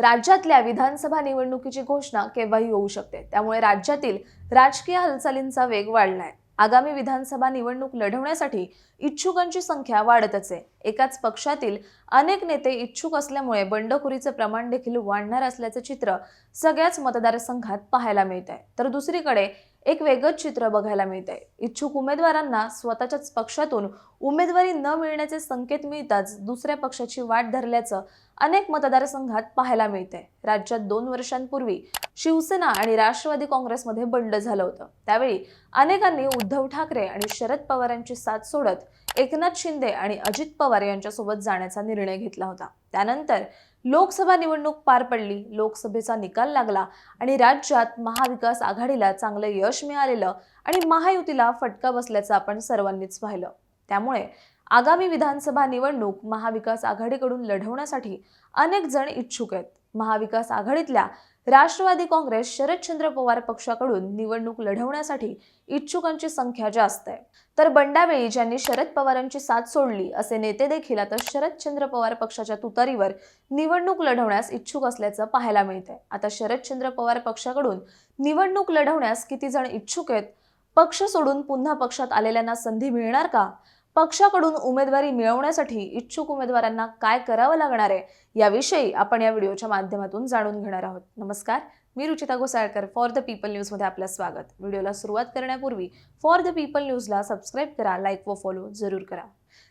राज्यातल्या विधानसभा निवडणुकीची घोषणा केव्हाही होऊ शकते। त्यामुळे राज्यातील राजकीय हालचालींचा वेग वाढलाय। आगामी विधानसभा निवडणूक लढवण्यासाठी इच्छुकांची संख्या वाढतच आहे। एकाच पक्षातील अनेक नेते इच्छुक असल्यामुळे बंडखोरीचे प्रमाण देखील वाढणार असल्याचे चित्र सगळ्याच मतदारसंघात पाहायला मिळतंय। तर दुसरीकडे एक वेगळंच चित्र बघायला मिळतंय। इच्छुक उमेदवारांना स्वतःच्याच पक्षातून उमेदवारी न मिळण्याचे संकेत मिळताच दुसऱ्या पक्षाची वाट धरल्याचं अनेक मतदारसंघात पाहायला मिळतंय। राज्यात 2 वर्षांपूर्वी शिवसेना आणि राष्ट्रवादी काँग्रेसमध्ये बंड झालं होतं। त्यावेळी अनेकांनी उद्धव ठाकरे आणि शरद पवारांची साथ सोडत एकनाथ शिंदे आणि अजित पवार यांच्यासोबत जाण्याचा निर्णय घेतला होता। त्यानंतर लोकसभा निवडणूक पार पडली, लोकसभेचा निकाल लागला आणि राज्यात महाविकास आघाडीला चांगलं यश मिळालेलं आणि महायुतीला फटका बसल्याचं आपण सर्वांनीच पाहिलं। त्यामुळे आगामी विधानसभा निवडणूक महाविकास आघाडीकडून लढवण्यासाठी अनेक जण इच्छुक आहेत। महाविकास आघाडीतल्या राष्ट्रवादी काँग्रेस शरदचंद्र पवार पक्षाकडून निवडणूक लढवण्यासाठी इच्छुकांची संख्या जास्त आहे। तर बंडावेळी ज्यांनी शरद पवारांची साथ सोडली असे नेते देखील आता शरदचंद्र पवार पक्षाच्या तुतारीवर निवडणूक लढवण्यास इच्छुक असल्याचं पाहायला मिळतंय। आता शरदचंद्र पवार पक्षाकडून निवडणूक लढवण्यास किती जण इच्छुक आहेत? पक्ष सोडून पुन्हा पक्षात आलेल्यांना संधी मिळणार का? पक्षाकडून उमेदवारी मिळवण्यासाठी इच्छुक उमेदवारांना काय करावं लागणार आहे, याविषयी आपण या व्हिडिओच्या माध्यमातून जाणून घेणार आहोत। नमस्कार, मी Ruchita Ghosalkar, for the people news मध्ये आपलं स्वागत। व्हिडिओला सुरुवात करण्यापूर्वी फॉर द पीपल न्यूजला सबस्क्राइब करा, लाईक व फॉलो जरूर करा।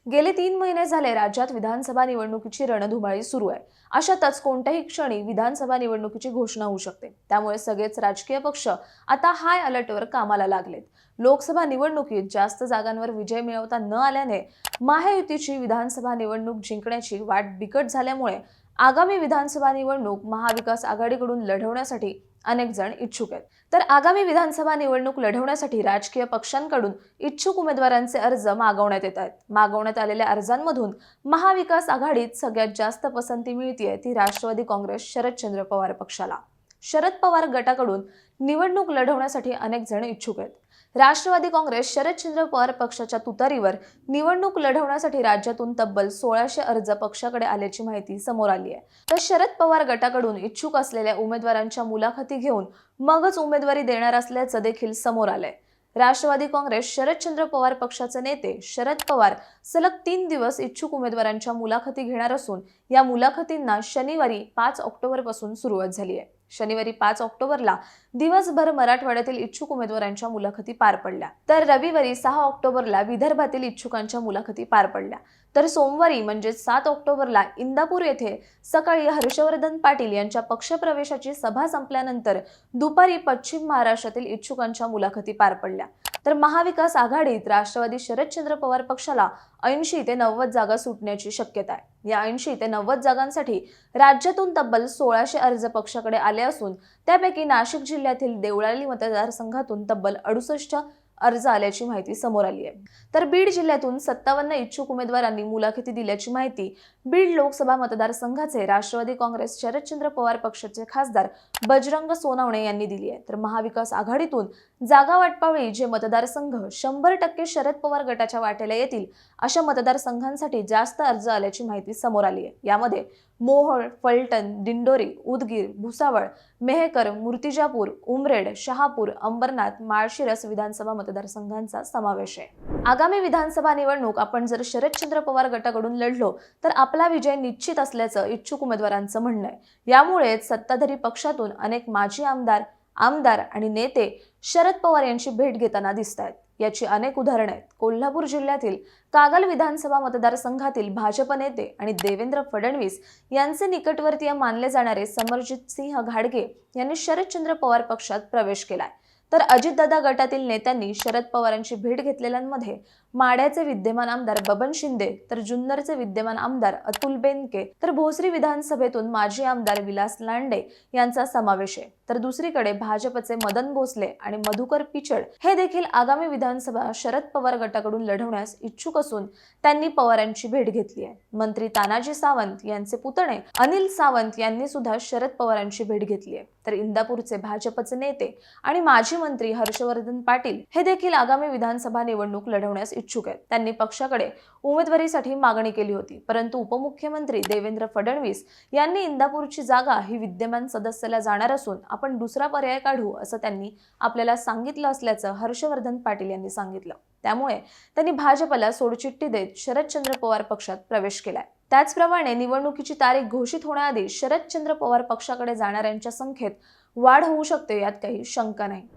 गेले 3 महिने झाले राज्यात विधानसभा निवडणुकीची रणधुमाळी सुरू आहे। अशातच कोणत्याही क्षणी विधानसभा निवडणुकीची घोषणा होऊ शकते। त्यामुळे सगळेच राजकीय पक्ष आता हाय अलर्टवर कामाला लागलेत। लोकसभा निवडणुकीत जास्त जागांवर विजय मिळवता न आल्याने महायुतीची विधानसभा निवडणूक जिंकण्याची वाट बिकट झाल्यामुळे आगामी विधानसभा निवडणूक महाविकास आघाडीकडून लढवण्यासाठी अनेक जण इच्छुक आहेत। तर आगामी विधानसभा निवडणूक लढवण्यासाठी राजकीय पक्षांकडून इच्छुक उमेदवारांचे अर्ज मागवण्यात येत आहेत। मागवण्यात आलेल्या अर्जांमधून महाविकास आघाडीत सगळ्यात जास्त पसंती मिळतेय ती राष्ट्रवादी काँग्रेस शरदचंद्र पवार पक्षाला। शरद पवार गटाकडून निवडणूक लढवण्यासाठी अनेक जण इच्छुक आहेत। राष्ट्रवादी काँग्रेस शरदचंद्र पवार पक्षाच्या तुतारीवर निवडणूक लढवण्यासाठी राज्यातून तब्बल 1600 अर्ज पक्षाकडे आल्याची माहिती समोर आली आहे। तर शरद पवार गटाकडून इच्छुक असलेल्या उमेदवारांच्या मुलाखती घेऊन मगच उमेदवारी देणार असल्याचं देखील समोर आलंय। राष्ट्रवादी काँग्रेस शरदचंद्र पवार पक्षाचे नेते शरद पवार सलग 3 दिवस इच्छुक उमेदवारांच्या मुलाखती घेणार असून या मुलाखतींना शनिवारी 5 ऑक्टोबर पासून सुरुवात झाली आहे। शनिवारी 5 ऑक्टोबरला दिवसभर मराठवाड्यातील इच्छुक उमेदवारांच्या मुलाखती पार पडल्या। तर रविवारी 6 ऑक्टोबरला विदर्भातील इच्छुकांच्या मुलाखती पार पडल्या। तर सोमवारी म्हणजे 7 ऑक्टोबरला इंदापूर येथे सकाळी हर्षवर्धन पाटील यांच्या पक्षप्रवेशाची सभा संपल्यानंतर दुपारी पश्चिम महाराष्ट्रातील इच्छुकांच्या मुलाखती पार पडल्या। तर महाविकास आघाडीत राष्ट्रवादी शरदचंद्र पवार पक्षाला 80 ते 90 जागा सुटण्याची शक्यता आहे। या 80 ते 90 जागांसाठी राज्यातून तब्बल 1600 अर्ज पक्षाकडे आले असून त्यापैकी नाशिक जिल्ह्यातील देवळाली मतदारसंघातून तब्बल 68 अर्ज आल्याची माहिती समोर आली आहे। तर बीड जिल्ह्यातून 57 इच्छुक उमेदवारांनी मुलाखती दिल्याची माहिती बीड लोकसभा मतदारसंघाचे राष्ट्रवादी काँग्रेस शरदचंद्र पवार पक्षाचे खासदार बजरंग सोनवणे यांनी दिली आहे। तर महाविकास आघाडीतून जागा वाटपावेळी जे मतदारसंघ 100% शरद पवार गटाच्या वाटेला येतील अशा मतदारसंघांसाठी जास्त अर्ज आल्याची माहिती समोर आली आहे। यामध्ये मोहोळ, फलटण, दिंडोरी, उदगीर, भुसावळ, मेहकर, मूर्तिजापूर, उमरेड, शहापूर, अंबरनाथ, माळशिरस विधानसभा मतदारसंघांचा समावेश आहे। आगामी विधानसभा निवडणूक आपण जर शरदचंद्र पवार गटाकडून लढलो तर आपला विजय निश्चित असल्याचं इच्छुक उमेदवारांचं म्हणणं आहे। यामुळेच सत्ताधारी पक्षातून अनेक माजी आमदार आणि नेते शरद पवार यांची भेट घेताना दिसतात। याची अनेक उदाहरणे आहेत। कोल्हापूर जिल्ह्यातील कागल विधानसभा मतदारसंघातील भाजप नेते आणि देवेंद्र फडणवीस यांचे निकटवर्तीय मानले जाणारे समरजितसिंह घाडगे यांनी शरदचंद्र पवार पक्षात प्रवेश केलाय। तर अजितदादा गटातील नेत्यांनी शरद पवारांची भेट घेतलेल्यांमध्ये माढ्याचे विद्यमान आमदार बबन शिंदे, तर जुन्नरचे विद्यमान आमदार अतुल बेनके, तर भोसरी विधानसभेतून माजी आमदार विलास लांडे यांचा समावेश आहे। तर दुसरीकडे भाजपचे मदन भोसले आणि मधुकर पिचड हे देखील आगामी विधानसभा शरद पवार गटाकडून लढवण्यास इच्छुक असून त्यांनी पवारांची भेट घेतली आहे। मंत्री तानाजी सावंत यांचे पुतणे अनिल सावंत यांनी सुद्धा शरद पवारांची भेट घेतली आहे। तर इंदापूरचे भाजपचे नेते आणि माजी मंत्री हर्षवर्धन पाटील हे देखील आगामी विधानसभा निवडणूक लढवण्यास इच्छुक आहेत. त्यांनी पक्षाकडे उमेदवारीसाठी मागणी केली होती, परंतु उपमुख्यमंत्री देवेंद्र फडणवीस यांनी इंदापूरची जागा ही विद्यमान सदस्याला जाणार असून आपण दुसरा पर्याय काढू असं त्यांनी आपल्याला सांगितलं असल्याचं हर्षवर्धन पाटील यांनी सांगितलं. त्यामुळे त्यांनी भाजपला सोडचिठ्ठी देत शरदचंद्र पवार पक्षात प्रवेश केलाय. त्याचप्रमाणे निवडणुकीची तारीख घोषित होण्याआधी शरदचंद्र पवार पक्षाकडे जाणाऱ्यांच्या संख्येत वाढ होऊ शकते, यात काही शंका नाही.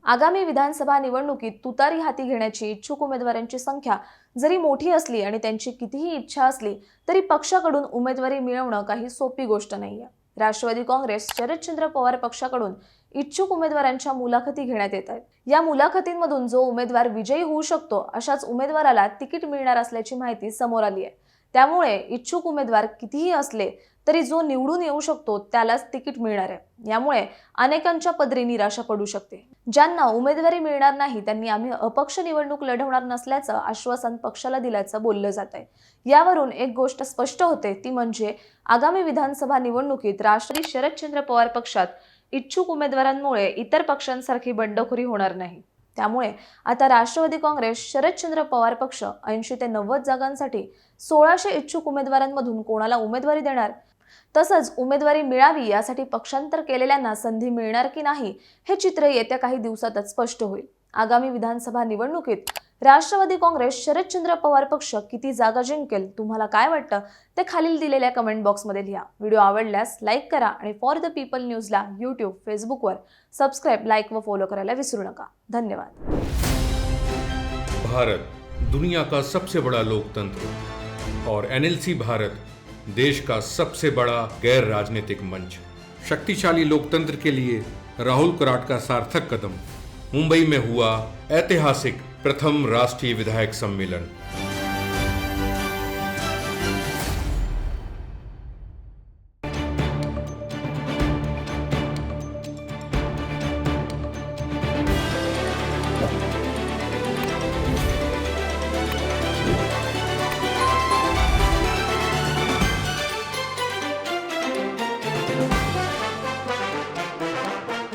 आगामी विधानसभा निवडणुकीत तुतारी हाती घेण्याची इच्छुक उमेदवारांची संख्या जरी मोठी असली आणि त्यांची कितीही इच्छा असली तरी पक्षाकडून उमेदवारी मिळवणं काही सोपी गोष्ट नाहीये. राष्ट्रवादी काँग्रेस शरदचंद्र पवार पक्षाकडून इच्छुक उमेदवारांच्या मुलाखती घेण्यात येत आहेत. या मुलाखतींमधून जो उमेदवार विजयी होऊ शकतो अशाच उमेदवाराला तिकीट मिळणार असल्याची माहिती समोर आली आहे. त्यामुळे इच्छुक उमेदवार कितीही असले तरी जो निवडून येऊ शकतो त्यालाच तिकीट मिळणार आहे. यामुळे अनेकांच्या पदरी निराशा पडू शकते. ज्यांना उमेदवारी मिळणार नाही त्यांनी आम्ही अपक्ष निवडणूक लढवणार नसल्याचं आश्वासन पक्षाला दिल्याचं बोललं जात आहे. यावरून एक गोष्ट स्पष्ट होते, ती म्हणजे आगामी विधानसभा निवडणुकीत राष्ट्रवादी शरदचंद्र पवार पक्षात इच्छुक उमेदवारांमुळे इतर पक्षांसारखी बंडखोरी होणार नाही. त्यामुळे आता राष्ट्रवादी काँग्रेस शरदचंद्र पवार पक्ष 80 ते 90 जागांसाठी 1600 इच्छुक उमेदवारांमधून कोणाला उमेदवारी देणार, तसंच उमेदवारी मिळावी यासाठी पक्षांतर केलेल्यांना संधी मिळणार की नाही हे चित्र येत्या काही दिवसातच स्पष्ट होईल. आगामी विधानसभा निवडणुकीत राष्ट्रवादी काँग्रेस शरदचंद्र पवार पक्ष किती जागा जिंकेल, तुम्हाला काय वाटतं ते खालील दिलेल्या कमेंट बॉक्समध्ये लिहा. व्हिडिओ आवडल्यास लाईक करा आणि फॉर द पीपल न्यूजला यूट्यूब, फेसबुकवर सबस्क्राईब, लाईक व फॉलो करायला विसरू नका. धन्यवाद. भारत दुनिया का सबसे बड़ा लोकतंत्र और NLC भारत देश का सबसे बड़ा गैर राजनीतिक मंच. शक्तिशाली लोकतंत्र के लिए राहुल कराट का सार्थक कदम. मुंबई में हुआ ऐतिहासिक प्रथम राष्ट्रीय विधायक सम्मेलन.